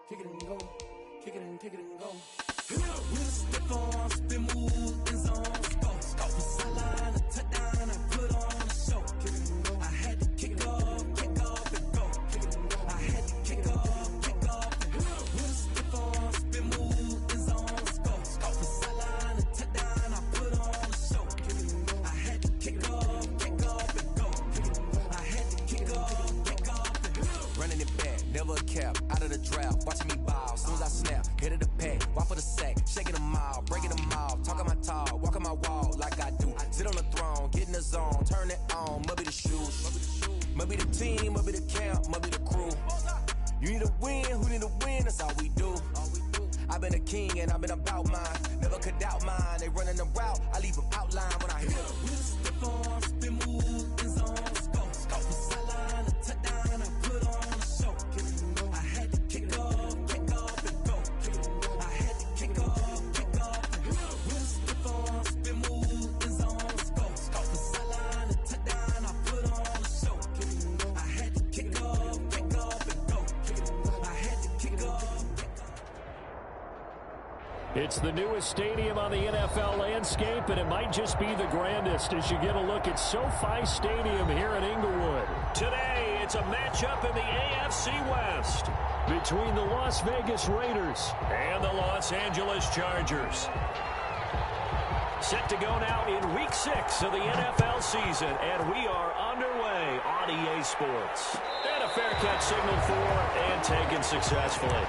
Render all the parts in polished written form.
kick it and go, kick it and go. With a stiff arm, spin move, in zone, go. From sideline to touchdown, I put on a show. Kick it and go. I had to kick off and go. Kick it and go. I had to kick off and go. With a stiff arm, spin move, in zone, go. From sideline to touchdown, I put on a show. Kick it and go. I had to kick off and go. Kick it and go. I had to kick off and go. Running it back, never a cap, out of the drought, watching me ball, soon as I snap, hit of the pack, walk for the sack, shaking them all, breaking them all, talking my talk, walking my wall like I do, sit on the throne, get in the zone, turn it on, must be the shoes, must be the team, must be the camp, must be the crew, you need a win, who need a win, that's all we do, I've been a king and I've been about mine, never could doubt mine, they running the route, I leave them outline when I hit them. With a stiff arm, spin move, in zone, go. From sideline to touchdown, I put on a show. Kick it and go. I had to kick off and go. Kick it and go. I had to kick off and go. With a stiff arm, spin move, in zone, go. From sideline to touchdown, I put on a show. Kick it and go. I had to kick off and go. Kick it and go. I had to kick off. It's the newest stadium on the NFL landscape, and it might just be the grandest as you get a look at SoFi Stadium here in Inglewood. Today, it's a matchup in the AFC West between the Las Vegas Raiders and the Los Angeles Chargers. Set to go now in Week 6 of the NFL season, and we are underway on EA Sports. And a fair catch signaled for and taken successfully.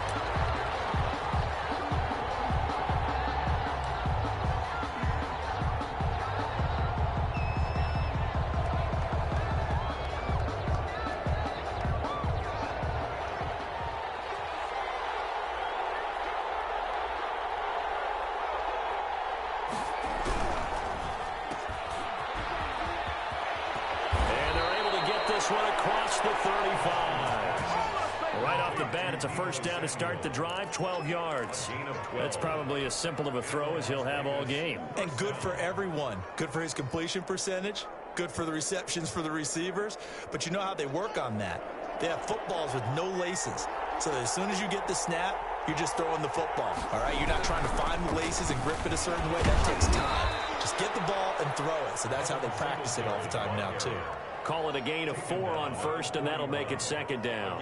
It's a first down to start the drive, 12 yards. That's probably as simple of a throw as he'll have all game. And good for everyone. Good for his completion percentage. Good for the receptions for the receivers. But you know how they work on that. They have footballs with no laces. So that as soon as you get the snap, you're just throwing the football. All right? You're not trying to find the laces and grip it a certain way. That takes time. Just get the ball and throw it. So that's how they practice it all the time now, too. Call it a gain of 4 on first, and that'll make it second down.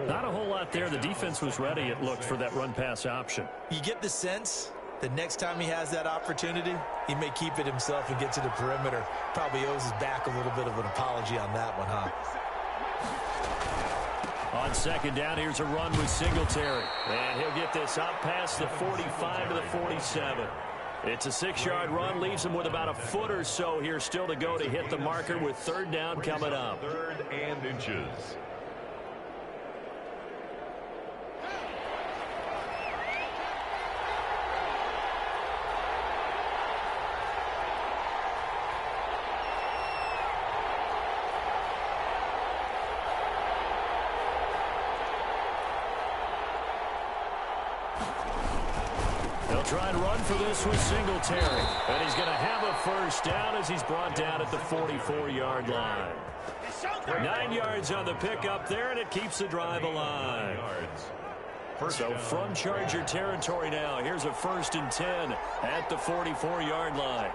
Not a whole lot there. The defense was ready, it looked, for that run-pass option. You get the sense that next time he has that opportunity, he may keep it himself and get to the perimeter. Probably owes his back a little bit of an apology on that one, huh? On second down, here's a run with Singletary. And he'll get this up past the 45 to the 47. It's a 6-yard run, leaves him with about a foot or so here still to go to hit the marker with third down coming up. 3rd and inches. Try and run for this with Singletary. And he's going to have a first down as he's brought down at the 44-yard line. 9 yards on the pickup there, and it keeps the drive alive. So from Charger territory now, here's a 1st and 10 at the 44-yard line.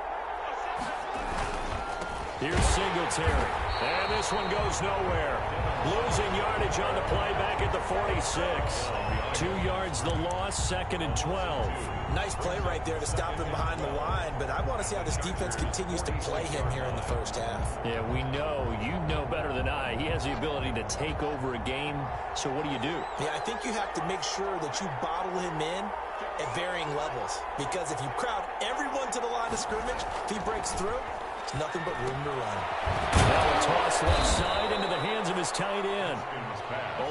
Here's Singletary. And this one goes nowhere. Losing yardage on the play back at the 46. 2 yards the loss, 2nd and 12. Nice play right there to stop him behind the line, but I want to see how this defense continues to play him here in the first half. Yeah, we know. You know better than I. He has the ability to take over a game, so what do you do? Yeah, I think you have to make sure that you bottle him in at varying levels, because if you crowd everyone to the line of scrimmage, if he breaks through, it's nothing but room to run. Now a toss left side into the hands of his tight end.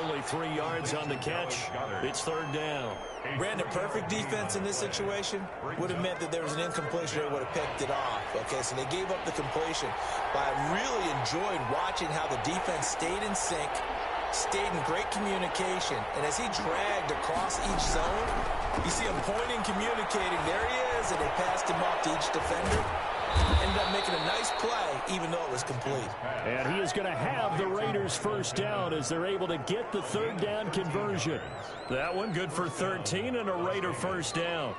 Only 3 yards on the catch. It's third down. Brandon, perfect defense in this situation would have meant that there was an incompletion or would have picked it off. Okay, so they gave up the completion. But I really enjoyed watching how the defense stayed in sync, stayed in great communication, and as he dragged across each zone, you see him pointing, communicating. There he is, and they passed him off to each defender. Ended up making a nice play, even though it was complete. And he is going to have the Raiders first down as they're able to get the third down conversion. That one good for 13 and a Raider first down.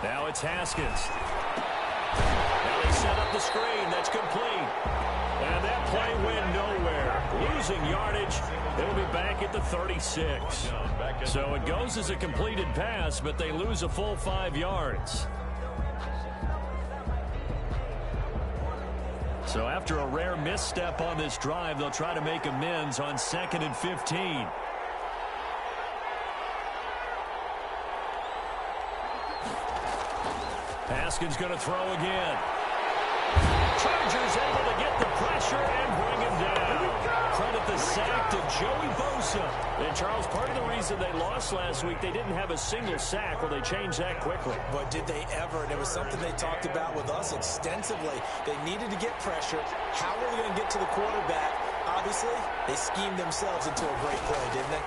Now it's Haskins. Now they set up the screen. That's complete. And that play went nowhere. Losing yardage. They'll be back at the 36. So it goes as a completed pass, but they lose a full 5 yards. So after a rare misstep on this drive, they'll try to make amends on 2nd and 15. Haskins going to throw again. Chargers able to get the pressure and bring him down. Credit the sack to Joey Bosa. And, Charles, part of the reason they lost last week, they didn't have a single sack. Well, they changed that quickly. But did they ever? And it was something they talked about with us extensively. They needed to get pressure. How were they going to get to the quarterback? Obviously, they schemed themselves into a great play, didn't they?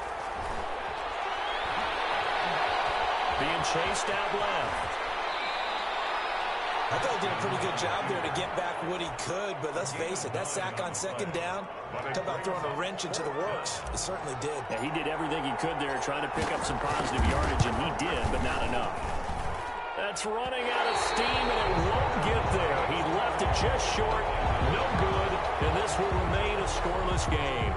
Being chased out left. I thought he did a pretty good job there to get back what he could, but let's face it, that sack on 2nd down, talk about throwing a wrench into the works. It certainly did. Yeah, he did everything he could there, trying to pick up some positive yardage, and he did, but not enough. That's running out of steam, and it won't get there. He left it just short, no good, and this will remain a scoreless game.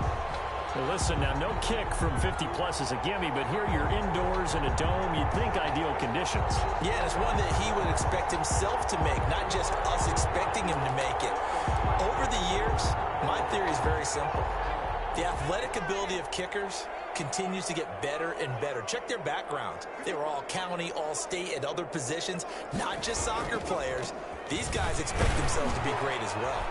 Well, listen, now no kick from 50-plus is a gimme, but here you're indoors in a dome. You'd think ideal conditions. Yeah, it's one that he would expect himself to make, not just us expecting him to make it. Over the years, my theory is very simple. The athletic ability of kickers continues to get better and better. Check their backgrounds. They were all county, all state, at other positions, not just soccer players. These guys expect themselves to be great as well.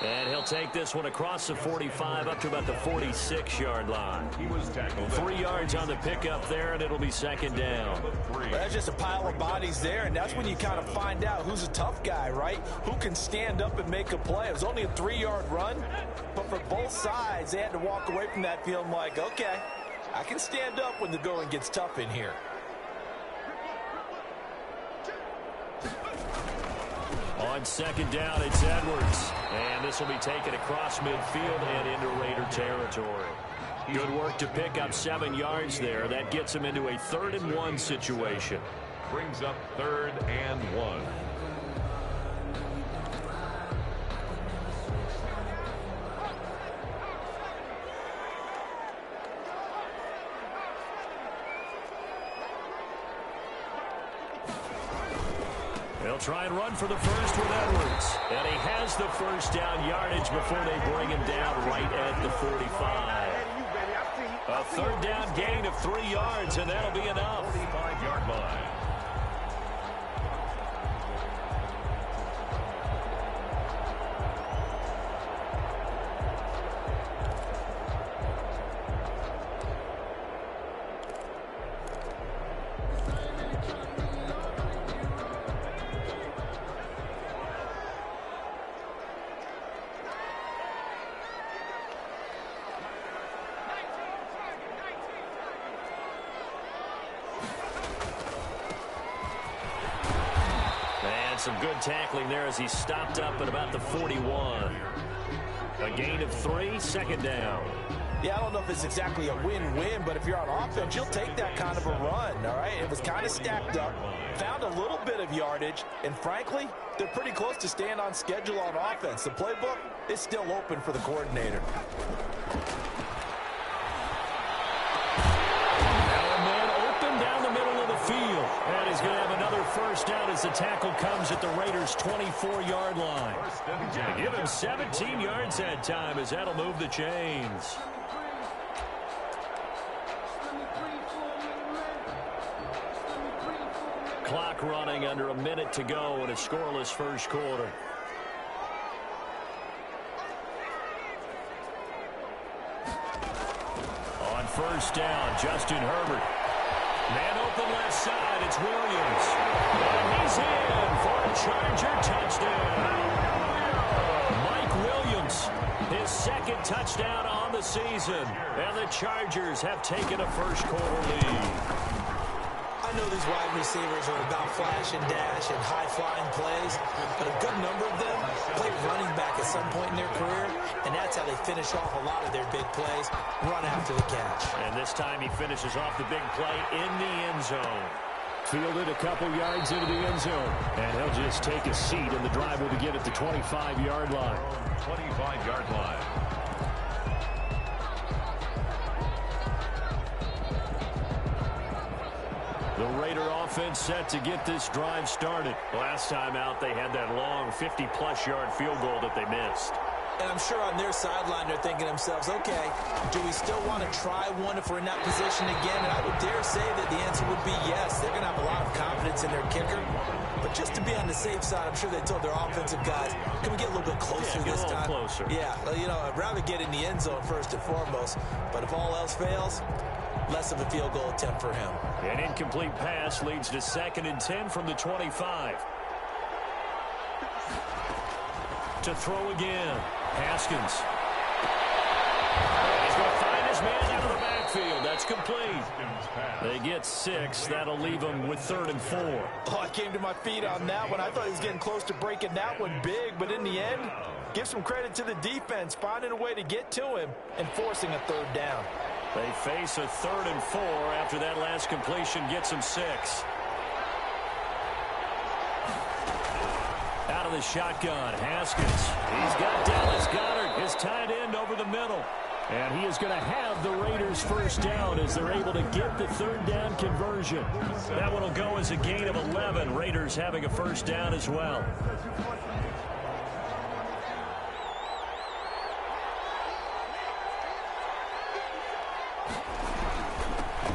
And he'll take this one across the 45 up to about the 46-yard line. 3 yards on the pickup there, and it'll be 2nd down. Well, that's just a pile of bodies there, and that's when you kind of find out who's a tough guy, right? Who can stand up and make a play. It was only a 3-yard run, but for both sides, they had to walk away from that feeling like, okay, I can stand up when the going gets tough in here. On 2nd down, it's Edwards. And this will be taken across midfield and into Raider territory. Good work to pick up 7 yards there. That gets him into a 3rd and 1 situation. Brings up 3rd and 1. They'll try and run for the first with Edwards. And he has the first down yardage before they bring him down right at the 45. A 3rd down gain of 3 yards, and that'll be enough. 45-yard line. Some good tackling there as he stopped up at about the 41. A gain of 3, 2nd down. Yeah, I don't know if it's exactly a win-win, but if you're on offense, you'll take that kind of a run, all right? It was kind of stacked up, found a little bit of yardage, and frankly, they're pretty close to staying on schedule on offense. The playbook is still open for the coordinator. And he's going to have another first down as the tackle comes at the Raiders' 24-yard line. Give him 17 yards that time as that'll move the chains. Clock running under a minute to go in a scoreless first quarter. On first down, Justin Herbert. Man open left side, it's Williams. And he's in for a Charger touchdown. Haskins, his second touchdown on the season. And the Chargers have taken a first-quarter lead. I know these wide receivers are about flash and dash and high-flying plays, but a good number of them played running back at some point in their career, and that's how they finish off a lot of their big plays, run after the catch. And this time he finishes off the big play in the end zone. Fielded a couple yards into the end zone, and he'll just take a seat, and the drive will begin at the 25-yard line. 25-yard line. The Raider offense set to get this drive started. Last time out, they had that long 50-plus yard field goal that they missed. And I'm sure on their sideline they're thinking to themselves, okay, do we still want to try one if we're in that position again? And I would dare say that the answer would be yes. They're going to have a lot of confidence in their kicker. But just to be on the safe side, I'm sure they told their offensive guys, can we get a little bit closer this time? Closer. Yeah, you know, I'd rather get in the end zone first and foremost. But if all else fails, less of a field goal attempt for him. An incomplete pass leads to 2nd and 10 from the 25. To throw again. Haskins. He's going to find his man out of the backfield. That's complete. They get 6. That'll leave them with 3rd and 4. Oh, I came to my feet on that one. I thought he was getting close to breaking that one big, but in the end, give some credit to the defense, finding a way to get to him and forcing a 3rd down. They face a 3rd and 4 after that last completion gets them 6. Out of the shotgun, Haskins. He's got Dallas Goedert, his tight end, over the middle. And he is going to have the Raiders first down as they're able to get the 3rd down conversion. That one will go as a gain of 11. Raiders having a first down as well.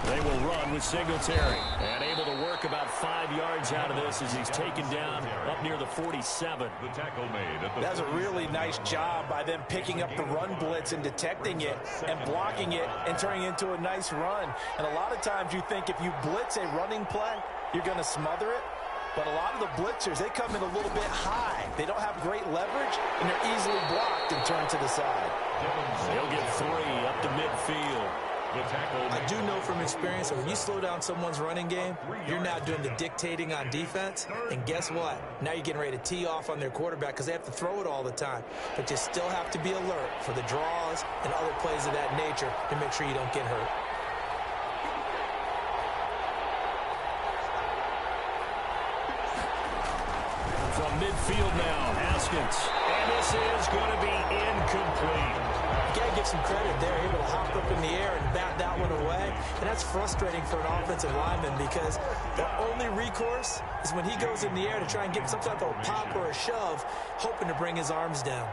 They will run with Singletary. And able to work about 5 yards out of this as he's taken down up near the 47. The tackle made at the That's a really nice job by them picking up the run blitz and detecting it and blocking it and turning it into a nice run. And a lot of times you think if you blitz a running play, you're going to smother it. But a lot of the blitzers, they come in a little bit high. They don't have great leverage, and they're easily blocked and turned to the side. He'll get 3 up to midfield. I do know from experience that when you slow down someone's running game, you're now doing the dictating on defense. And guess what? Now you're getting ready to tee off on their quarterback because they have to throw it all the time. But you still have to be alert for the draws and other plays of that nature to make sure you don't get hurt. From midfield now, Haskins. And this is going to be incomplete. You got to give some credit there, able to hop up in the air and bat that one away. And that's frustrating for an offensive lineman because the only recourse is when he goes in the air to try and get some type of a pop or a shove, hoping to bring his arms down.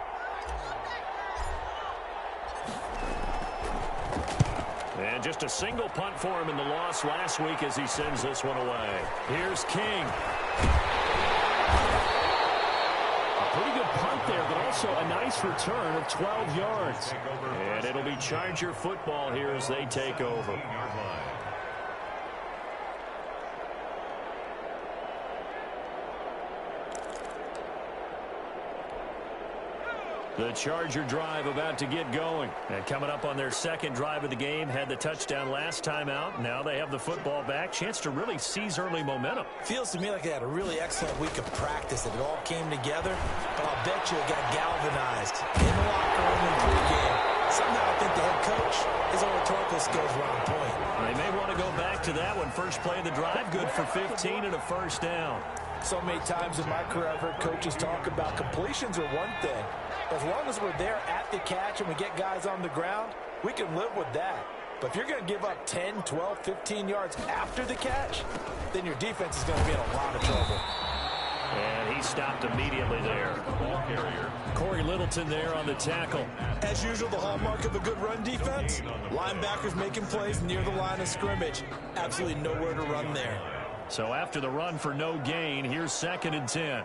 And just a single punt for him in the loss last week as he sends this one away. Here's King. Pretty good punt there, but also a nice return of 12 yards. And it'll be Charger football here as they take over. The Charger drive about to get going. And coming up on their second drive of the game, had the touchdown last time out. Now they have the football back. Chance to really seize early momentum. Feels to me like they had a really excellent week of practice. It all came together, but I'll bet you it got galvanized in the locker room in pregame. Somehow I think the head coach, his own rhetorical skills were on point. They may want to go back to that one. First play of the drive, good for 15 and a first down. So many times in my career I've heard coaches talk about completions are one thing. As long as we're there at the catch and we get guys on the ground, we can live with that. But if you're going to give up 10, 12, 15 yards after the catch, then your defense is going to be in a lot of trouble. And he stopped immediately there. Ball carrier. Corey Littleton there on the tackle. As usual, the hallmark of a good run defense, linebackers making plays near the line of scrimmage. Absolutely nowhere to run there. So after the run for no gain, here's 2nd and 10.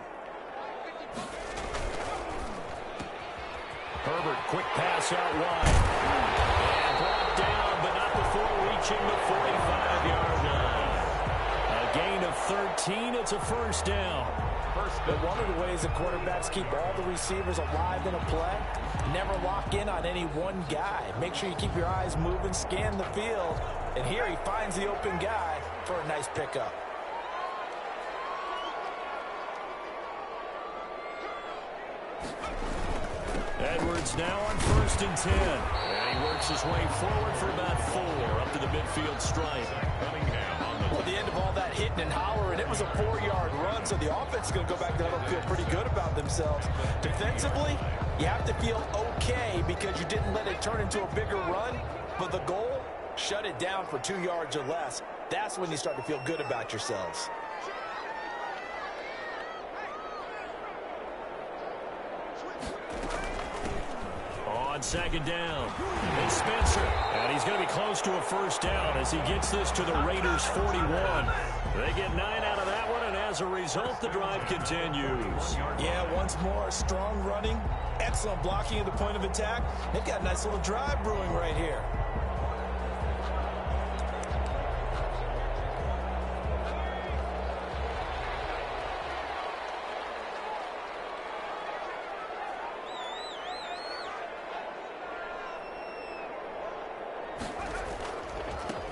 Herbert, quick pass out wide. And brought down, but not before reaching the 45-yard line. A gain of 13, it's a first down. But one of the ways that quarterbacks keep all the receivers alive in a play Never lock in on any one guy. Make sure you keep your eyes moving, scan the field. And here he finds the open guy for a nice pickup. Edwards now on 1st and 10. And he works his way forward for about 4 up to the midfield stripe. Well, at the end of all that hitting and hollering, it was a 4-yard run, so the offense is going to go back there and feel pretty good about themselves. Defensively, you have to feel okay because you didn't let it turn into a bigger run, but the goal, shut it down for 2 yards or less. That's when you start to feel good about yourselves. On 2nd down, it's Spencer, and he's going to be close to a 1st down as he gets this to the Raiders' 41. They get 9 out of that one, and as a result, the drive continues. Yeah, once more, strong running, excellent blocking at the point of attack. They've got a nice little drive brewing right here.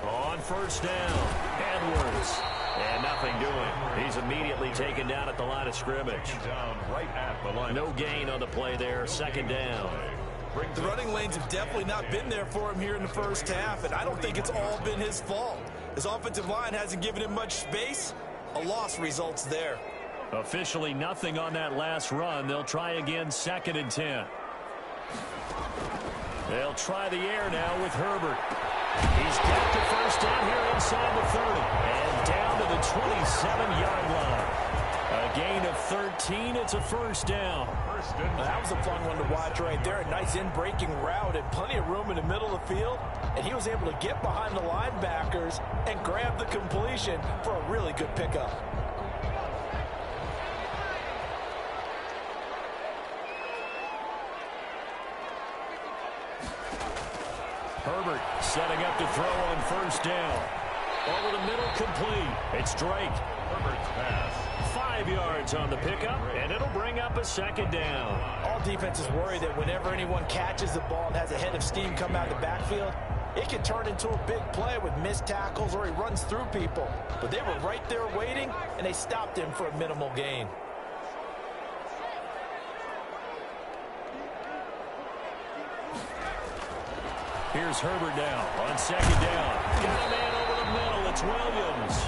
On 1st down, Edwards. And nothing doing. He's immediately taken down at the line of scrimmage. No gain on the play there. 2nd down. The running lanes have definitely not been there for him here in the first half, and I don't think it's all been his fault. His offensive line hasn't given him much space. A loss results there. Officially nothing on that last run. They'll try again 2nd and 10. They'll try the air now with Herbert. He's got the 1st down here inside the 30 and down to the 27-yard line. A gain of 13. It's a 1st down. That was a fun one to watch right there. A nice in-breaking route and plenty of room in the middle of the field. And he was able to get behind the linebackers and grab the completion for a really good pickup. Herbert setting up to throw on 1st down. Over the middle, complete. It's Drake. Herbert's pass. 5 yards on the pickup, and it'll bring up a 2nd down. All defenses worry that whenever anyone catches the ball and has a head of steam come out of the backfield, it can turn into a big play with missed tackles or he runs through people. But they were right there waiting, and they stopped him for a minimal gain. Here's Herbert now on 2nd down. Got a man over the middle. It's Williams.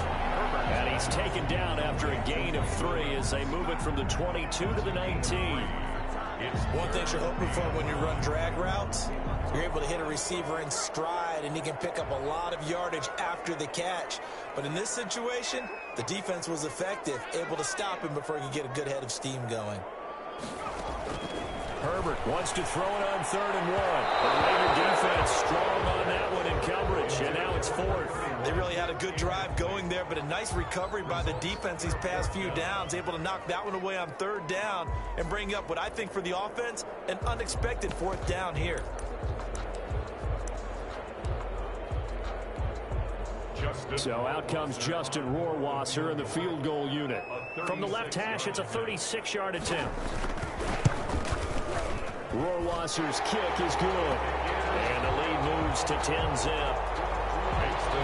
And he's taken down after a gain of 3 as they move it from the 22 to the 19. One thing you're hoping for when you run drag routes, you're able to hit a receiver in stride and he can pick up a lot of yardage after the catch. But in this situation, the defense was effective, able to stop him before he could get a good head of steam going. Herbert wants to throw it on 3rd and 1. The Raider defense strong on that one in coverage, and now it's 4th. They really had a good drive going there, but a nice recovery by the defense these past few downs, able to knock that one away on 3rd down and bring up what I think for the offense, an unexpected 4th down here. So out comes Justin Rohrwasser in the field goal unit. From the left hash, it's a 36-yard attempt. Rohrwasser's kick is good. And the lead moves to 10-zip.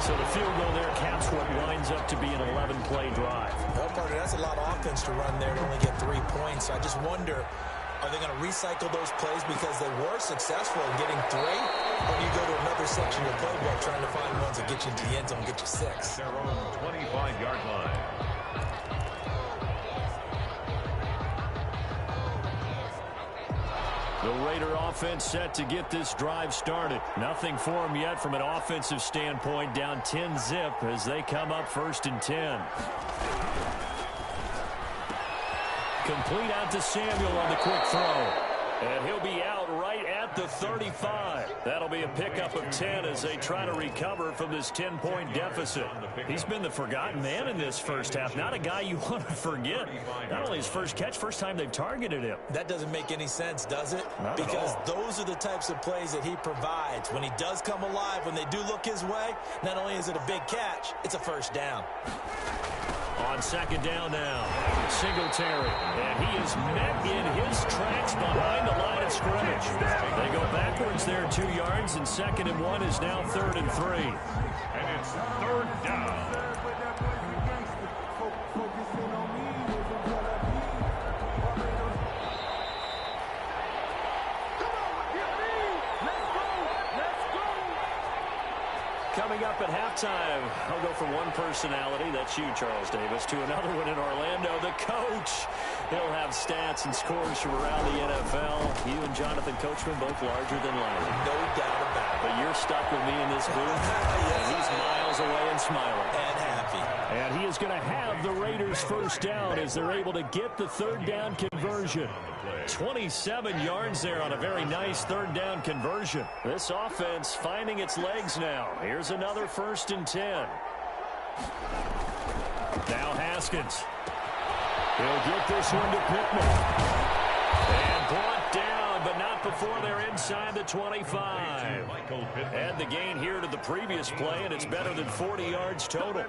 So the field goal there caps what winds up to be an 11-play drive. Well, partner, that's a lot of offense to run there to only get 3 points. So I just wonder, are they going to recycle those plays because they were successful in getting 3? Or do you go to another section of the playbook trying to find ones that get you into the end zone and get you 6? Their own 25-yard line. The Raider offense set to get this drive started. Nothing for them yet from an offensive standpoint. Down 10-zip as they come up 1st and 10. Complete out to Samuel on the quick throw. And he'll be out right at the 35. That'll be a pickup of 10 as they try to recover from this 10-point deficit. He's been the forgotten man in this first half. Not a guy you want to forget. Not only his first catch, first time they've targeted him. That doesn't make any sense, does it? Not because those are the types of plays that he provides. When he does come alive, when they do look his way, not only is it a big catch, it's a 1st down. On second down now, Singletary, and he is met in his tracks behind the line of scrimmage. They go backwards there 2 yards, and 2nd and 1 is now 3rd and 3. And it's 3rd down. Coming up at halftime, I'll go from one personality, that's you, Charles Davis, to another one in Orlando, the coach. He'll have stats and scores from around the NFL. You and Jonathan Coachman both larger than life. No doubt about it. But you're stuck with me in this booth, and he's miles away and smiling. And happy. And he is going to have the Raiders first down as they're able to get the 3rd down conversion. 27 yards there on a very nice 3rd down conversion. This offense finding its legs now. Here's another 1st and 10. Now Haskins. He'll get this one to Pittman. And brought down, but not before they're inside the 25. And the gain here to the previous play, and it's better than 40 yards total.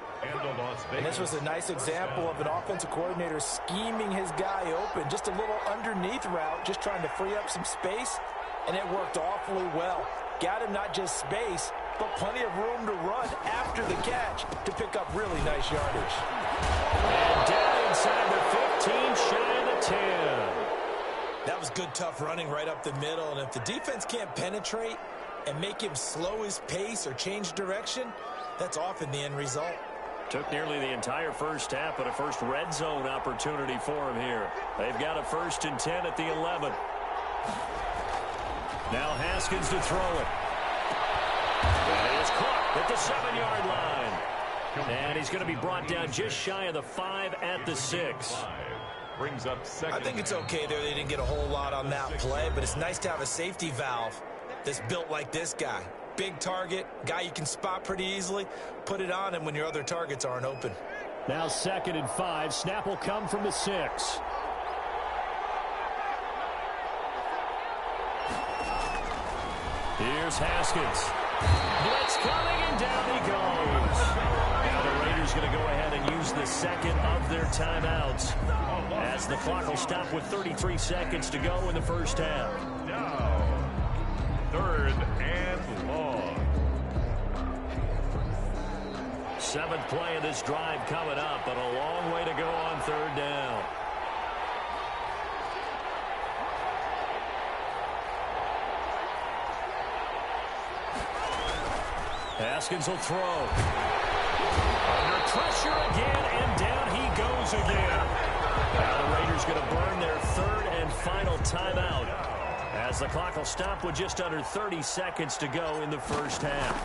And this was a nice example of an offensive coordinator scheming his guy open. Just a little underneath route, just trying to free up some space, and it worked awfully well. Got him not just space, but plenty of room to run after the catch to pick up really nice yardage. And down inside the 15, shy of the 10. That was good, tough running right up the middle. And if the defense can't penetrate and make him slow his pace or change direction, that's often the end result. Took nearly the entire first half, but a first red zone opportunity for him here. They've got a 1st and 10 at the 11. Now Haskins to throw it. And it is caught at the 7-yard line. And he's going to be brought down just shy of the 5 at the 6. Brings up 2nd. I think it's okay there. They didn't get a whole lot on that play, but it's nice to have a safety valve that's built like this guy. Big target, guy you can spot pretty easily. Put it on him when your other targets aren't open. Now 2nd and 5. Snap will come from the 6. Here's Haskins. Blitz coming, and down he goes. Now the Raiders going to go ahead and use the 2nd of their timeouts, as the clock will stop with 33 seconds to go in the first half. Now, 3rd and long. 7th play of this drive coming up, but a long way to go on 3rd down. Haskins will throw. Under pressure again, and down he goes again. Now the Raiders going to burn their 3rd and final timeout, as the clock will stop with just under 30 seconds to go in the first half.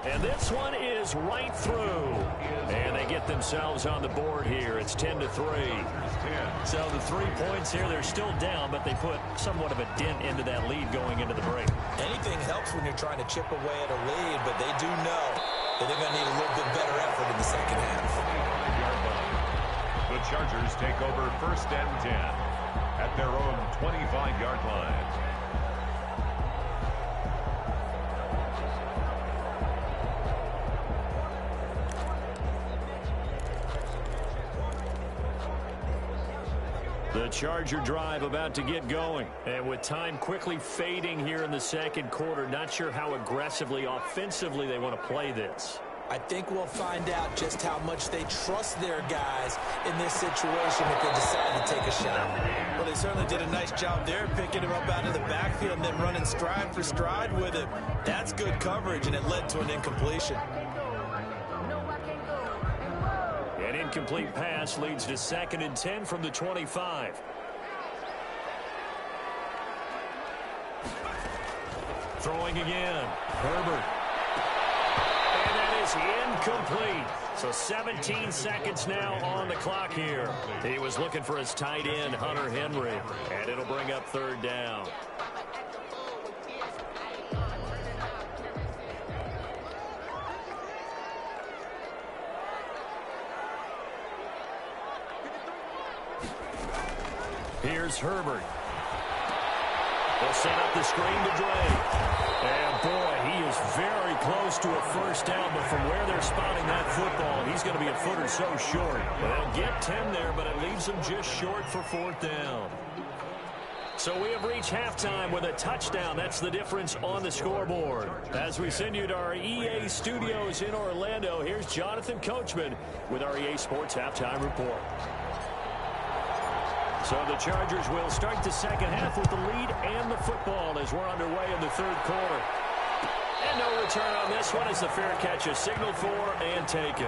And this one is right through. And they get themselves on the board here. It's 10-3. So the 3 points here, they're still down, but they put somewhat of a dent into that lead going into the break. Anything helps when you're trying to chip away at a lead, but they do know that they're going to need a little bit better effort in the second half. The Chargers take over 1st and 10 at their own 25-yard line. The Charger drive about to get going. And with time quickly fading here in the second quarter, not sure how aggressively, offensively they want to play this. I think we'll find out just how much they trust their guys in this situation if they decide to take a shot. Well, they certainly did a nice job there, picking him up out of the backfield and then running stride for stride with him. That's good coverage, and it led to an incompletion. An incomplete pass leads to 2nd and 10 from the 25. Throwing again. Herbert. And that is incomplete. So 17 seconds now on the clock here. He was looking for his tight end, Hunter Henry. And it'll bring up 3rd down. Here's Herbert. They'll set up the screen to Drake. And boy, he is very close to a first down, but from where they're spotting that football, he's he's going to be a foot or so short. They'll get 10 there, but it leaves them just short for 4th down. So we have reached halftime with a touchdown. That's the difference on the scoreboard. As we send you to our EA studios in Orlando, here's Jonathan Coachman with our EA Sports Halftime Report. So the Chargers will start the second half with the lead and the football as we're underway in the 3rd quarter. And no return on this one as the fair catch is signaled for and taken.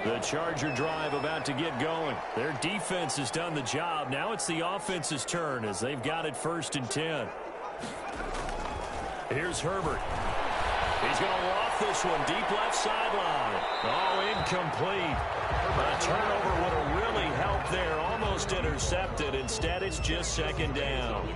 The Charger drive about to get going. Their defense has done the job. Now it's the offense's turn as they've got it 1st and 10. Here's Herbert. He's going to loft this one deep left sideline. Oh, incomplete. A turnover would have really helped there. Almost intercepted. Instead, it's just 2nd down.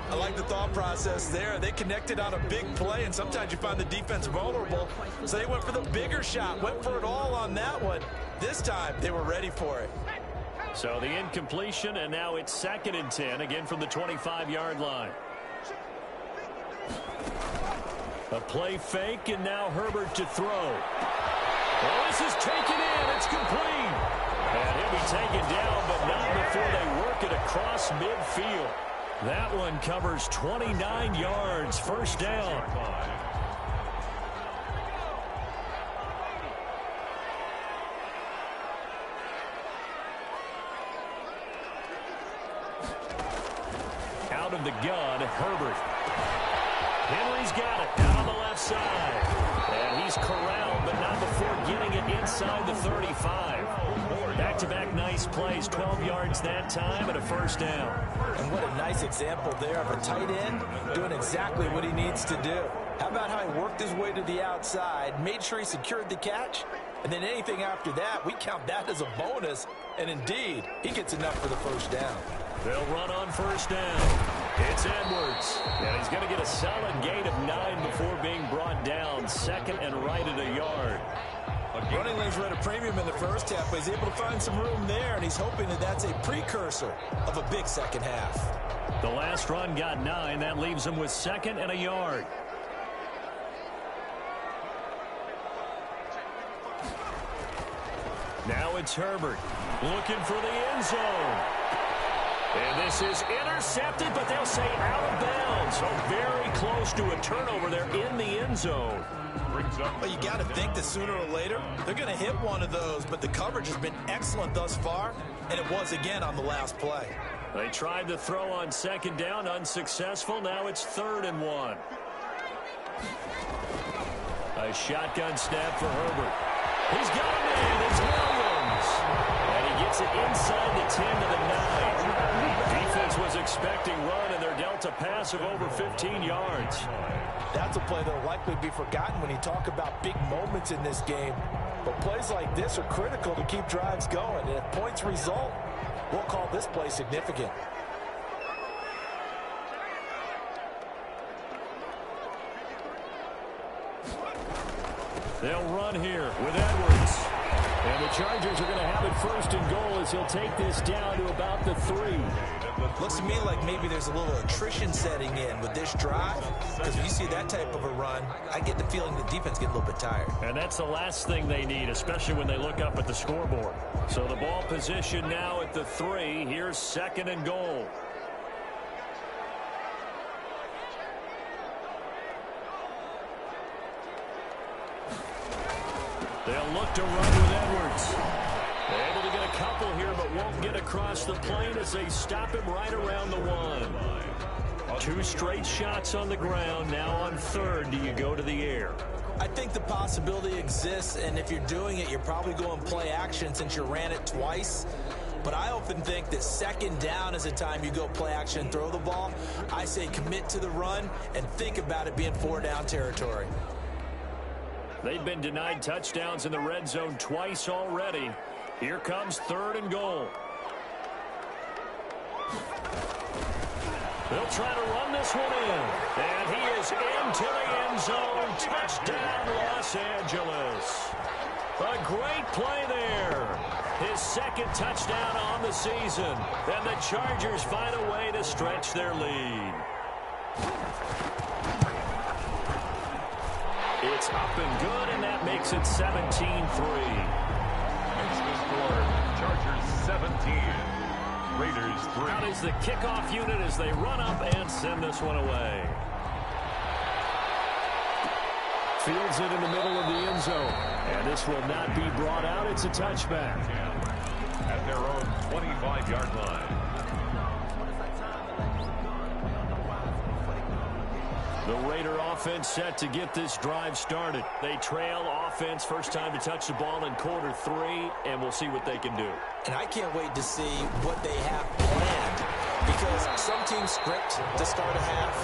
I like the thought process there. They connected on a big play, and sometimes you find the defense vulnerable. So they went for the bigger shot, went for it all on that one. This time, they were ready for it. So the incompletion, and now it's 2nd and 10, again from the 25-yard line. A play fake, and now Herbert to throw. Well, this is taken in. It's complete. And he'll be taken down, but not before they work it across midfield. That one covers 29 yards, 1st down. Out of the gun, Herbert. Henry's got it out on the left side. And he's corralled, but not before getting it inside the 35. Back-to-back nice plays, 12 yards that time and a 1st down. And what a nice example there of a tight end doing exactly what he needs to do. How about how he worked his way to the outside, made sure he secured the catch, and then anything after that, we count that as a bonus. And indeed, he gets enough for the 1st down. They'll run on 1st down. It's Edwards. And he's going to get a solid gain of 9 before being brought down. 2nd and right at a yard. Running lanes were at a premium in the 1st half, but he's able to find some room there, and he's hoping that that's a precursor of a big 2nd half. The last run got 9. That leaves him with 2nd and a yard. Now it's Herbert looking for the end zone. And this is intercepted, but they'll say out of bounds. So very close to a turnover there in the end zone. Well, you got to think that sooner or later they're going to hit one of those, but the coverage has been excellent thus far, and it was again on the last play. They tried to throw on 2nd down, unsuccessful. Now it's 3rd and 1. A shotgun snap for Herbert. He's got a man. It's Williams. And he gets it inside the 10 to the 9. Defense was expecting run, and they're dealt a pass of over 15 yards. That's a play that will likely be forgotten when you talk about big moments in this game. But plays like this are critical to keep drives going. And if points result, we'll call this play significant. They'll run here with Edwards. And the Chargers are going to have it 1st and goal as he'll take this down to about the 3. Looks to me like maybe there's a little attrition setting in with this drive, because when you see that type of a run, I get the feeling the defense gets a little bit tired. And that's the last thing they need, especially when they look up at the scoreboard. So the ball position now at the 3. Here's 2nd and goal. They'll look to run with Edwards. They're able to get a couple here, but won't get across the plane as they stop him right around the 1. 2 straight shots on the ground. Now on 3rd, do you go to the air? I think the possibility exists, and if you're doing it, you're probably going play action since you ran it twice. But I often think that 2nd down is the time you go play action and throw the ball. I say commit to the run and think about it being 4-down territory. They've been denied touchdowns in the red zone twice already. Here comes 3rd and goal. They'll try to run this one in. And he is into the end zone. Touchdown, Los Angeles. A great play there. his second touchdown on the season. And the Chargers find a way to stretch their lead. It's up and good, and that makes it 17-3. Makes the score Chargers 17, Raiders 3. Out is the kickoff unit as they run up and send this one away. Fields it in the middle of the end zone. And this will not be brought out. It's a touchback. At their own 25-yard line. The Raider offense set to get this drive started. They trail offense, first time to touch the ball in quarter 3, and we'll see what they can do. And I can't wait to see what they have planned, because some teams script to start a half.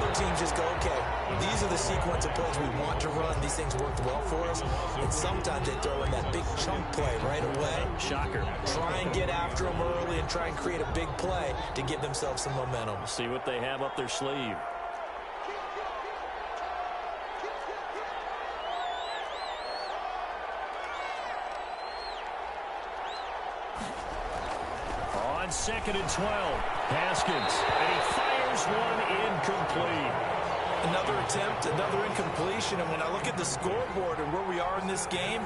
Other teams just go, okay, these are the sequence of plays we want to run. These things worked well for us. And sometimes they throw in that big chunk play right away. Shocker. Try and get after them early and try and create a big play to give themselves some momentum. See what they have up their sleeve. On 2nd and 12, Haskins, and he fires one incomplete. Another attempt, another incompletion, and when I look at the scoreboard and where we are in this game,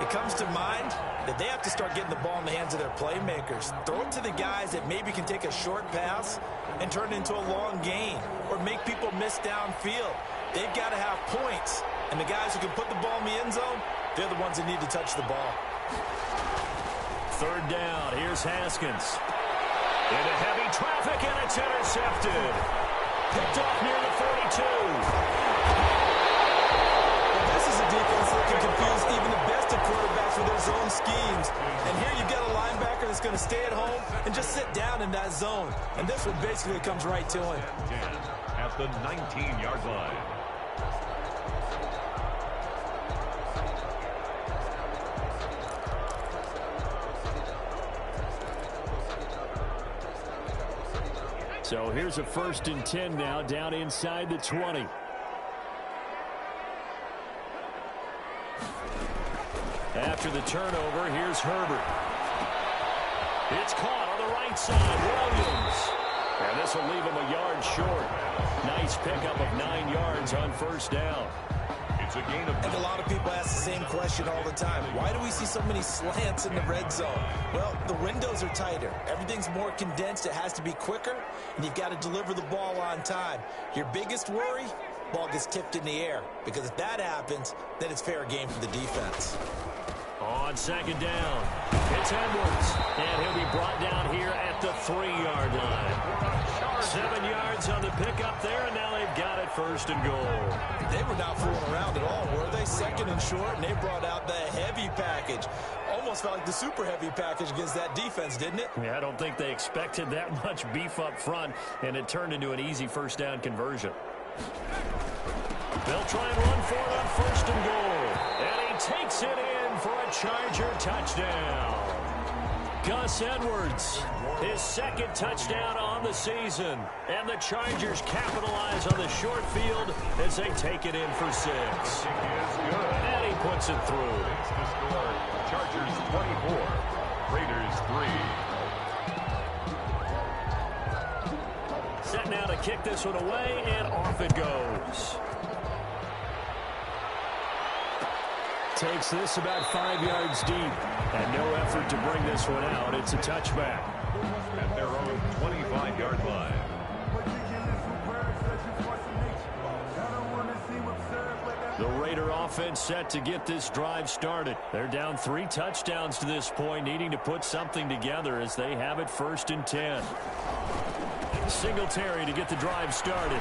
it comes to mind that they have to start getting the ball in the hands of their playmakers. Throw it to the guys that maybe can take a short pass and turn it into a long gain or make people miss downfield. They've got to have points, and the guys who can put the ball in the end zone, they're the ones that need to touch the ball. 3rd down, here's Haskins. Into heavy traffic, and it's intercepted. Picked off near the 42. Well, this is a defense that can confuse even the best of quarterbacks with their zone schemes. And here you've got a linebacker that's going to stay at home and just sit down in that zone. And this one basically comes right to him. At the 19-yard line. So here's a 1st and 10 now, down inside the 20. After the turnover, here's Herbert. It's caught on the right side, Williams. And this will leave him a yard short. Nice pickup of 9 yards on 1st down. It's a gain of... And a lot of people ask the same question all the time. Why do we see so many slants in the red zone? Well, the windows are tighter. Everything's more condensed. It has to be quicker, and you've got to deliver the ball on time. Your biggest worry? Ball gets tipped in the air, because if that happens, then it's fair game for the defense. On 2nd down, it's Edwards, and he'll be brought down here at the 3-yard line. 7 yards on the pickup there, and now they've got it 1st and goal. They were not fooling around at all, were they? 2nd and short, and they brought out the heavy package. Almost felt like the super heavy package against that defense, didn't it? Yeah, I don't think they expected that much beef up front, and it turned into an easy 1st down conversion. They'll try and run for it on 1st and goal, and he takes it in for a Charger touchdown. Gus Edwards, his 2nd touchdown on the season. And the Chargers capitalize on the short field as they take it in for 6. And he puts it through. Makes the score Chargers 24, Raiders 3. Set now to kick this one away, and off it goes. Takes this about 5 yards deep, and no effort to bring this one out. It's a touchback. At their own 25-yard line. The Raider offense set to get this drive started. They're down 3 touchdowns to this point, needing to put something together as they have it 1st and 10. Singletary to get the drive started.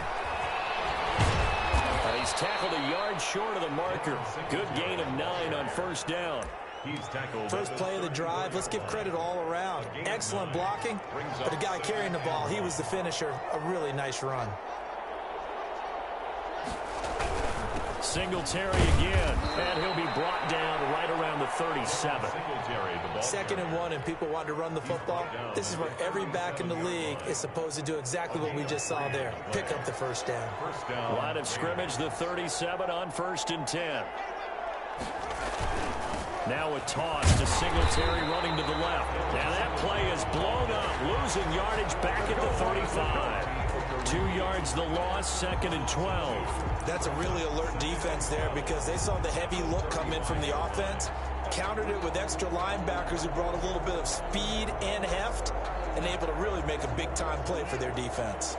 He's tackled a yard short of the marker. Good gain of 9 on 1st down. He's tackled. First play of the drive, let's give credit all around. Excellent blocking, but the guy carrying the ball, he was the finisher. A really nice run. Singletary again, and he'll be brought down right around the 37. 2nd and 1, and people want to run the football. This is where every back in the league is supposed to do exactly what we just saw there. Pick up the 1st down. Line of scrimmage, the 37 on 1st and 10. Now a toss to Singletary running to the left. Now that play is blown up, losing yardage back at the 35. 2 yards the loss, 2nd and 12. That's a really alert defense there because they saw the heavy look come in from the offense, countered it with extra linebackers who brought a little bit of speed and heft, and able to really make a big-time play for their defense.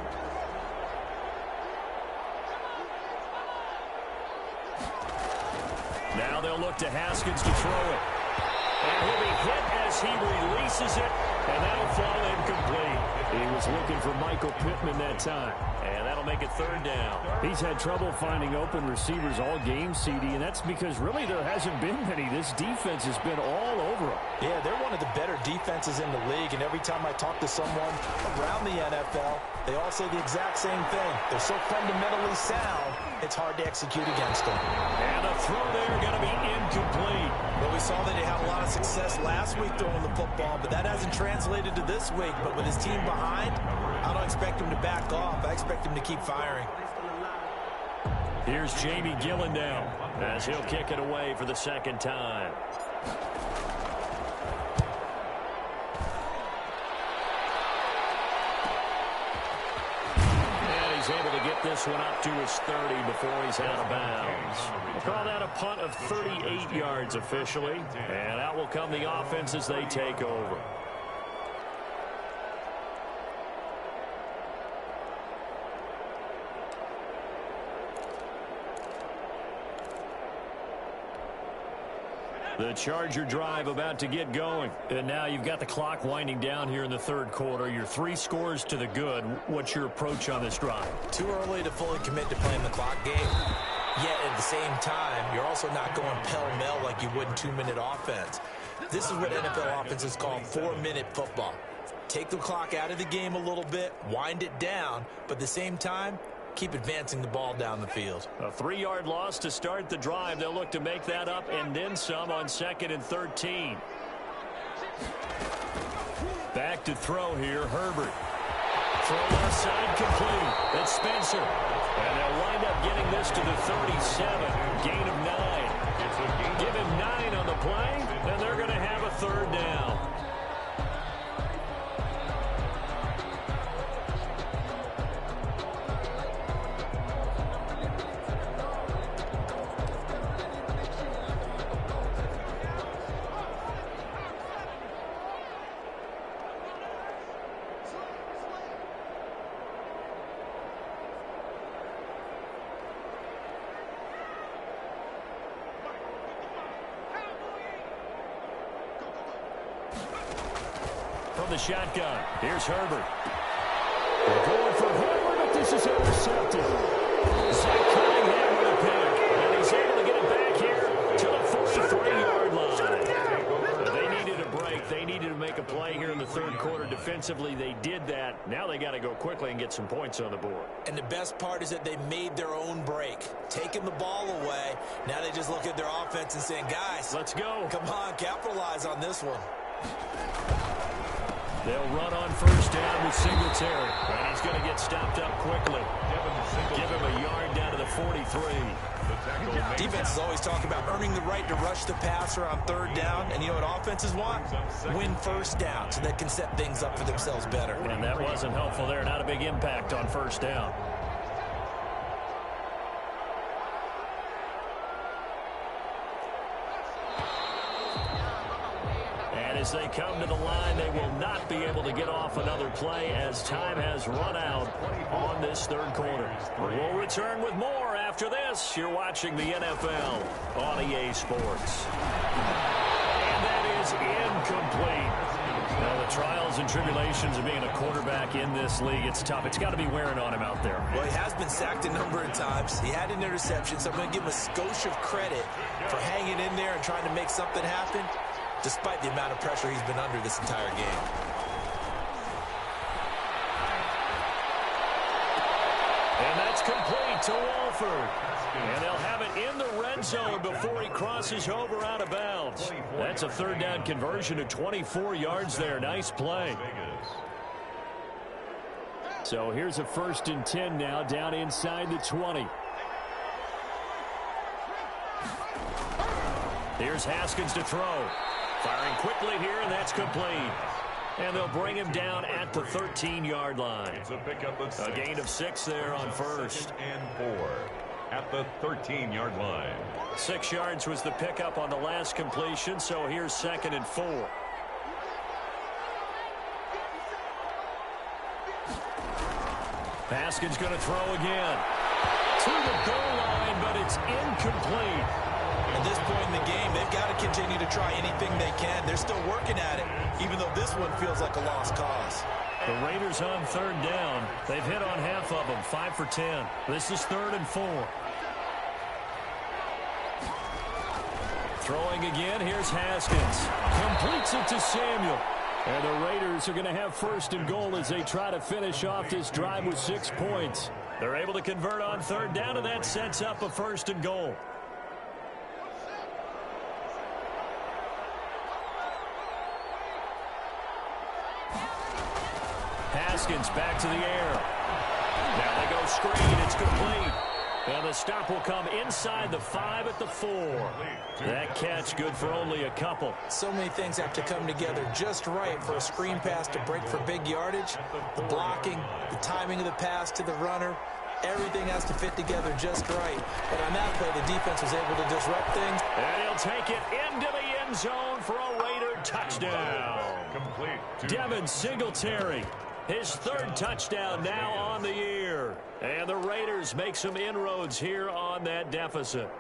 Now they'll look to Haskins to throw it. And he'll be hit as he releases it, and that'll fall incomplete. He was looking for Michael Pittman that time, and that'll make it 3rd down. He's had trouble finding open receivers all game, CD, and that's because really there hasn't been many. This defense has been all over him. Yeah, they're one of the better defenses in the league, and every time I talk to someone around the NFL, they all say the exact same thing. They're so fundamentally sound, it's hard to execute against them. And a throw there going to be incomplete. Well, we saw that he had a lot of success last week throwing the football, but that hasn't translated to this week. But with his team behind, I don't expect him to back off. I expect him to keep firing. Here's Jamie Gillen now as he'll kick it away for the 2nd time. He's able to get this one up to his 30 before he's out of bounds. We'll call that a punt of 38 yards officially. And out will come the offense as they take over. The Charger drive about to get going. And now you've got the clock winding down here in the 3rd quarter. You're 3 scores to the good. What's your approach on this drive? Too early to fully commit to playing the clock game. Yet at the same time, you're also not going pell-mell like you would in 2-minute offense. This is what NFL offenses call 4-minute football. Take the clock out of the game a little bit, wind it down, but at the same time, keep advancing the ball down the field. A 3-yard loss to start the drive. They'll look to make that up and then some on 2nd and 13. Back to throw here, Herbert. Throw left side complete. It's Spencer. And they'll wind up getting this to the 37. Gain of 9. Give him 9 on the play, and they're going to have a 3rd down. From the shotgun, here's Herbert. They're going for Herbert, but this is intercepted. Zach Cunningham with a pick, and he's able to get it back here to the 43-yard line. They needed a break. They needed to make a play here in the 3rd quarter. Defensively, they did that. Now they got to go quickly and get some points on the board. And the best part is that they made their own break, taking the ball away. Now they just look at their offense and saying, guys, let's go. Come on, capitalize on this one. They'll run on 1st down with Singletary. And he's going to get stopped up quickly. Give him a yard down to the 43. Defense is always talking about earning the right to rush the passer on 3rd down. And you know what offenses want? Win 1st down so they can set things up for themselves better. And that wasn't helpful there. Not a big impact on 1st down. As they come to the line, they will not be able to get off another play as time has run out on this 3rd quarter. We'll return with more after this. You're watching the NFL on EA Sports. And that is incomplete. Now, the trials and tribulations of being a quarterback in this league, it's tough. It's got to be wearing on him out there. Well, he has been sacked a number of times. He had an interception, so I'm going to give him a skosh of credit for hanging in there and trying to make something happen, despite the amount of pressure he's been under this entire game. And that's complete to Walford. And they'll have it in the red zone before he crosses over out of bounds. That's a 3rd down conversion of 24 yards there. Nice play. So here's a 1st and 10 now down inside the 20. Here's Haskins to throw. Firing quickly here, and that's complete. And they'll bring him down at the 13-yard line. It's a pickup of 6. A gain of 6 there on first. And 4 at the 13-yard line. 6 yards was the pickup on the last completion, so here's 2nd and 4. Haskins going to throw again. To the goal line, but it's incomplete. At this point in the game, they've got to continue to try anything they can. They're still working at it, even though this one feels like a lost cause. The Raiders on 3rd down. They've hit on half of them, 5 for 10. This is 3rd and 4. Throwing again, here's Haskins. Completes it to Samuel. And the Raiders are going to have 1st and goal as they try to finish off this drive with 6 points. They're able to convert on 3rd down, and that sets up a 1st and goal. Haskins back to the air. Now they go screen. It's complete. And the stop will come inside the 5 at the 4. That catch good for only a couple. So many things have to come together just right for a screen pass to break for big yardage. The blocking, the timing of the pass to the runner, everything has to fit together just right. But on that play, the defense was able to disrupt things. And he'll take it into the end zone for a Raider touchdown. Complete. Devin Singletary. His 3rd touchdown now on the year. And the Raiders make some inroads here on that deficit.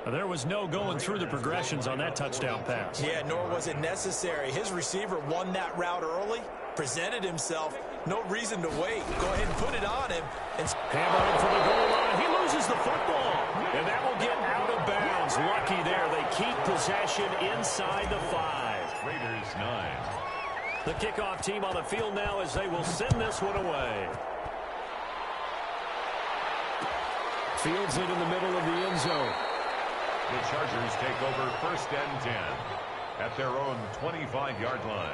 There was no going through the progressions on that touchdown pass. Yeah, nor was it necessary. His receiver won that route early, presented himself. No reason to wait. Go ahead and put it on him. And hammering for the goal line. He loses the football. And that will get out of bounds. Lucky there. They keep possession inside the 5. Raiders 9. The kickoff team on the field now as they will send this one away. Fields it in the middle of the end zone. The Chargers take over 1st and 10 at their own 25-yard line.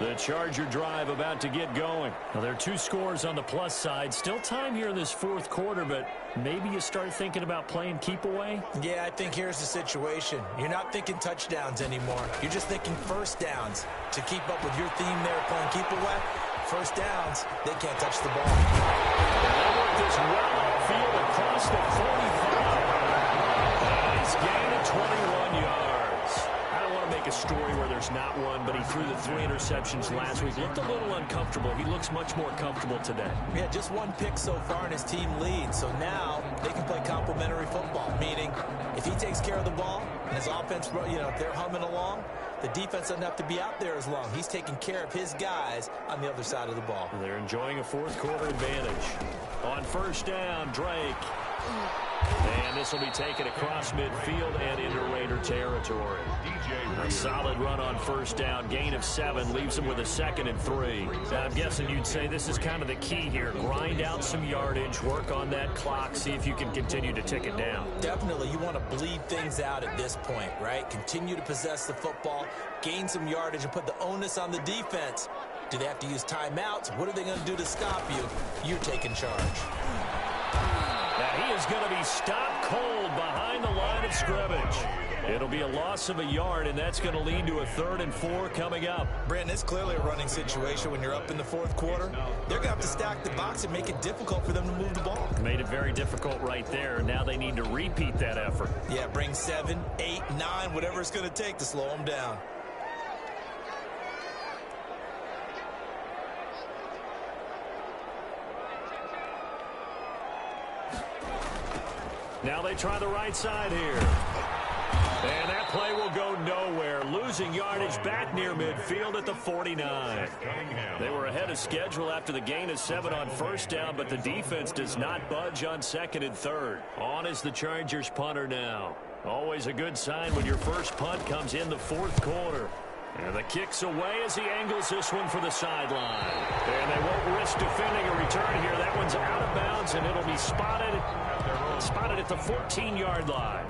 The Charger drive about to get going. Well, there are 2 scores on the plus side. Still time here in this 4th quarter, but maybe you start thinking about playing keep away? Yeah, I think here's the situation. You're not thinking touchdowns anymore. You're just thinking 1st downs. To keep up with your theme there, playing keep away, 1st downs, they can't touch the ball. They work this well outfield across the 45. Nice gain of 21 yards. I don't want to make a story where there's not one, but he threw the 3 interceptions last week. Looked a little uncomfortable. He looks much more comfortable today. Yeah, just 1 pick so far and his team leads. So now they can play complementary football, meaning if he takes care of the ball and his offense, if they're humming along, the defense doesn't have to be out there as long. He's taking care of his guys on the other side of the ball. They're enjoying a 4th quarter advantage. On 1st down, Drake. And this will be taken across midfield and into Raider territory. A solid run on 1st down. Gain of 7 leaves them with a 2nd and 3. Now, I'm guessing you'd say this is kind of the key here. Grind out some yardage, work on that clock, see if you can continue to tick it down. Definitely. You want to bleed things out at this point, right? Continue to possess the football, gain some yardage, and put the onus on the defense. Do they have to use timeouts? What are they going to do to stop you? You're taking charge. Now he is going to be stopped cold behind the line of scrimmage. It'll be a loss of a yard, and that's going to lead to a 3rd and 4 coming up. Brandon, it's clearly a running situation when you're up in the 4th quarter. They're going to have to stack the box and make it difficult for them to move the ball. Made it very difficult right there. Now they need to repeat that effort. Yeah, bring 7, 8, 9, whatever it's going to take to slow them down. Now they try the right side here. And that play will go nowhere. Losing yardage back near midfield at the 49. They were ahead of schedule after the gain of 7 on 1st down, but the defense does not budge on 2nd and 3rd. On is the Chargers punter now. Always a good sign when your first punt comes in the 4th quarter. And the kick's away as he angles this one for the sideline. And they won't risk defending a return here. That one's out of bounds, and it'll be spotted at the 14-yard line.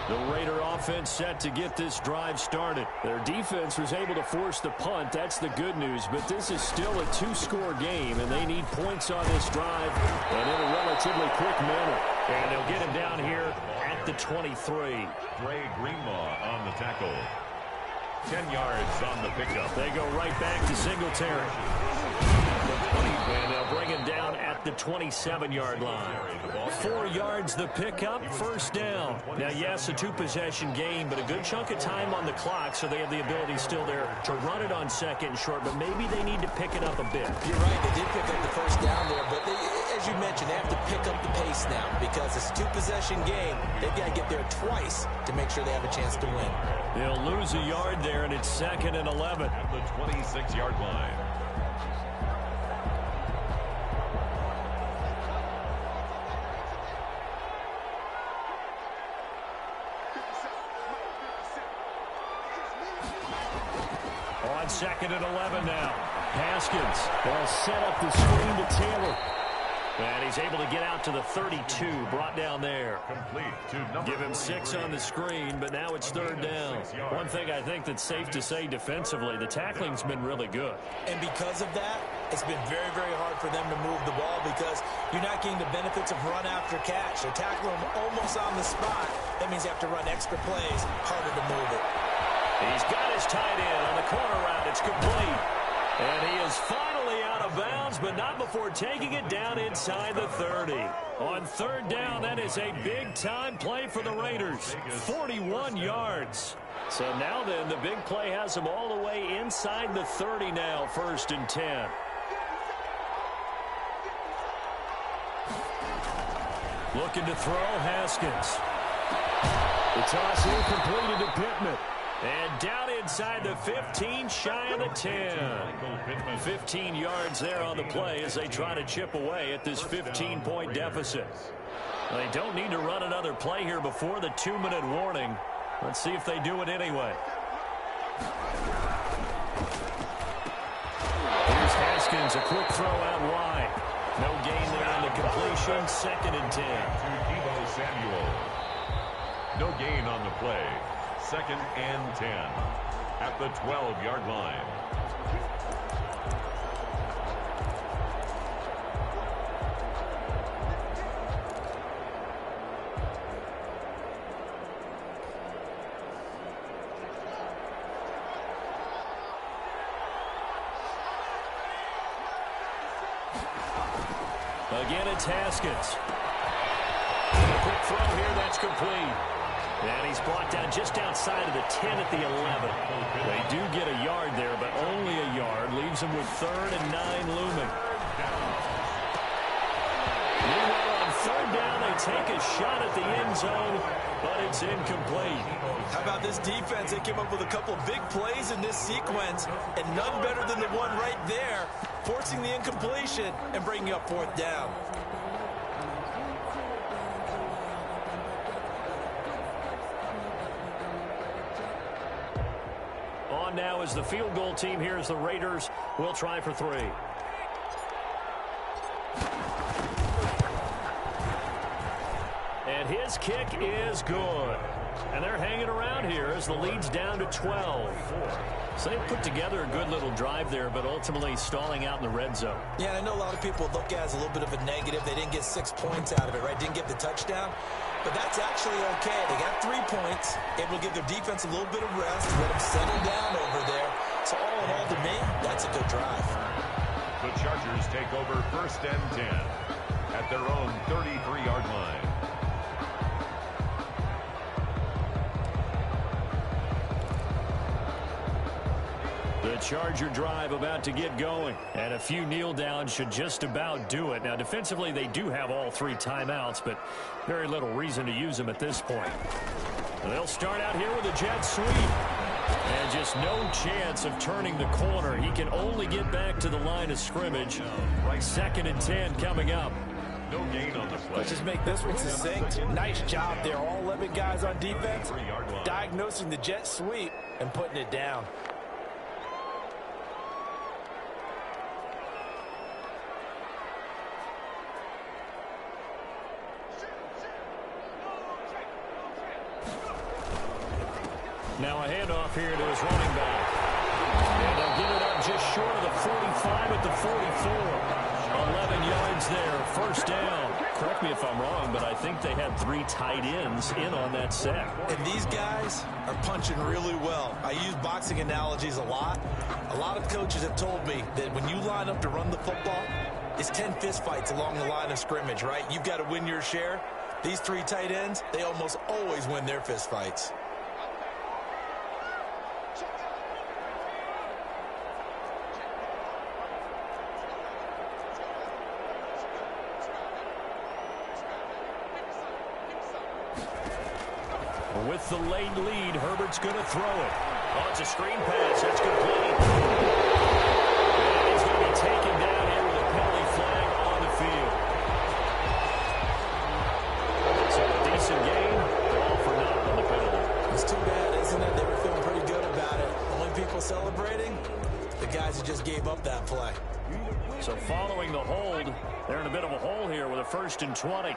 The Raider offense set to get this drive started. Their defense was able to force the punt. That's the good news. But this is still a two-score game, and they need points on this drive and in a relatively quick manner. And they'll get him down here at the 23. Dre Greenlaw on the tackle. 10 yards on the pickup. They go right back to Singletary. And they'll bring him down at the 27-yard line. 4 yards the pickup, first down. Now, yes, a two-possession game, but a good chunk of time on the clock, so they have the ability still there to run it on second and short, but maybe they need to pick it up a bit. You're right, they did pick up the first down there, but as you mentioned, they have to pick up the pace now because it's a two-possession game. They've got to get there twice to make sure they have a chance to win. They'll lose a yard there, and it's 2nd and 11. At the 26-yard line. On 2nd and 11 now. Haskins will set up the screen to Taylor. And he's able to get out to the 32, brought down there. Complete to number Give him 6 on the screen, but now it's 3rd down. One thing I think that's safe to say defensively, the tackling's been really good. And because of that, it's been very, very hard for them to move the ball because you're not getting the benefits of run after catch. They're tackling them almost on the spot. That means you have to run extra plays, harder to move it. He's got his tight end on the corner route. It's complete. And he is finally out of bounds, but not before taking it down inside the 30. On 3rd down, that is a big-time play for the Raiders. 41 yards. So now then, the big play has them all the way inside the 30 now, 1st and 10. Looking to throw, Haskins. The toss incompleted to Pittman. And down inside the 15, shy of the 10. 15 yards there on the play as they try to chip away at this 15-point deficit. They don't need to run another play here before the 2-minute warning. Let's see if they do it anyway. Here's Haskins, a quick throw out wide. No gain there on the completion, 2nd and 10. To Deebo Samuel. No gain on the play. 2nd and 10 at the 12-yard line. Again, it's Haskins. A quick throw here, that's complete. And he's brought down just outside of the 10 at the 11. They do get a yard there, but only a yard. Leaves them with 3rd and 9 looming. Meanwhile, on 3rd down, they take a shot at the end zone, but it's incomplete. How about this defense? They came up with a couple big plays in this sequence, and none better than the one right there, forcing the incompletion and bringing up 4th down. On now is the field goal team here as the Raiders will try for 3. And his kick is good. And they're hanging around here as the lead's down to 12. So they put together a good little drive there, but ultimately stalling out in the red zone. Yeah, I know a lot of people look at it as a little bit of a negative. They didn't get 6 points out of it, right? Didn't get the touchdown. But that's actually okay. They got 3 points, able to give their defense a little bit of rest, let them settle down over there. So all in all, to me, that's a good drive. The Chargers take over 1st and 10 at their own 33-yard line. The Charger drive about to get going. And a few kneel downs should just about do it. Now, defensively, they do have all 3 timeouts, but very little reason to use them at this point. And they'll start out here with a jet sweep. And just no chance of turning the corner. He can only get back to the line of scrimmage. 2nd and 10 coming up. No gain on the play. Let's just make this one succinct. Nice job there. All 11 guys on defense diagnosing the jet sweep and putting it down. handoff here to his running back. And they'll get it up just short of the 45 at the 44. 11 yards there, first down. Correct me if I'm wrong, but I think they had 3 tight ends in on that set. And these guys are punching really well. I use boxing analogies a lot. A lot of coaches have told me that when you line up to run the football, it's 10 fist fights along the line of scrimmage, right? You've got to win your share. These 3 tight ends, they almost always win their fist fights. With the late lead, Herbert's going to throw it. Oh, it's a screen pass. That's complete. And he's going to be taken down here with a penalty flag on the field. So a decent game, but all for naught on the penalty. It's too bad, isn't it? They were feeling pretty good about it. Only people celebrating, the guys who just gave up that play. So following the hold, they're in a bit of a hole here with a 1st and 20.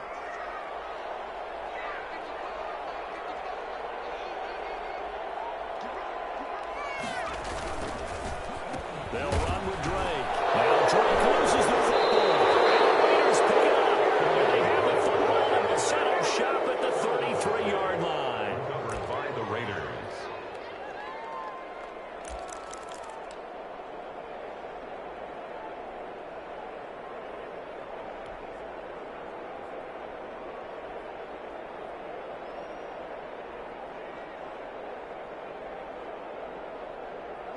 They'll run with Drake. Now Drake loses the football. Raiders pick it up. They have the football and will set up shop at the 33-yard line. Covered by the Raiders.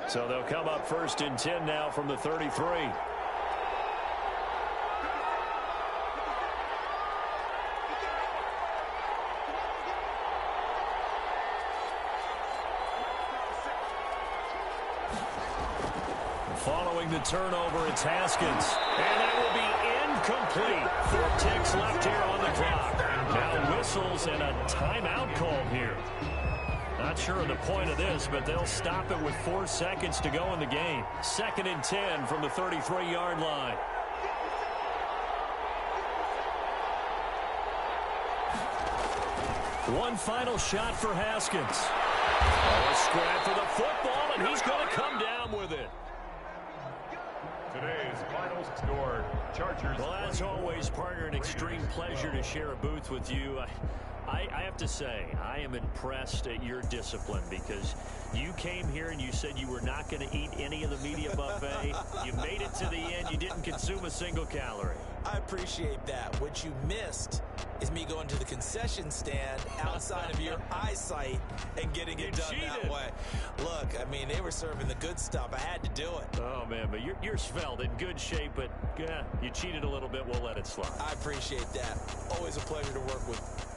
So they'll come up 1st and 10 now from the 33. Following the turnover, it's Haskins. And that will be incomplete. 4 ticks left here on the clock. Now whistles and a timeout call here. Not sure of the point of this, but they'll stop it with 4 seconds to go in the game. 2nd and 10 from the 33-yard line. One final shot for Haskins. A scrap for the football, and he's going to come down with it. Today's final score, Chargers. Well, as always, partner, an extreme pleasure to share a booth with you. I have to say, I am impressed at your discipline because you came here and you said you were not going to eat any of the media buffet. You made it to the end. You didn't consume a single calorie. I appreciate that. What you missed is me going to the concession stand outside of your eyesight and getting it done that way. Look, I mean, they were serving the good stuff. I had to do it. Oh, man, but you're svelte, in good shape, but you cheated a little bit. We'll let it slide. I appreciate that. Always a pleasure to work with.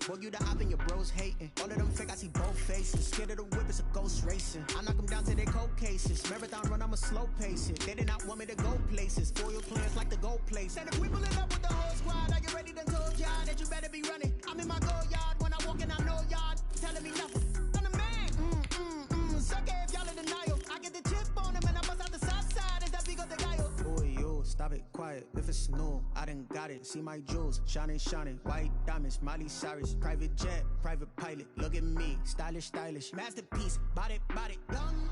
Boy, you the op and your bros hating. All of them fake, I see both faces. Scared of the whip, it's a ghost racing. I knock them down to their cold cases. Marathon run, I'ma slow pace it. They did not want me to go places. Foil plans like the gold place. And if we pulling up with the whole squad, are you ready to told y'all that you better be running? I'm in my go yard. When I walk in, I know y'all telling me nothing. I'm the man. Suck it if y'all in denial. I get the chip on him and I bust out the south side. Is that big of the guy? Boy, yo, stop it, quiet. If it's new, I done got it. See my jewels, shining, shining. White diamonds, Miley Cyrus. Private jet, private pilot. Look at me, stylish, stylish. Masterpiece, body, young.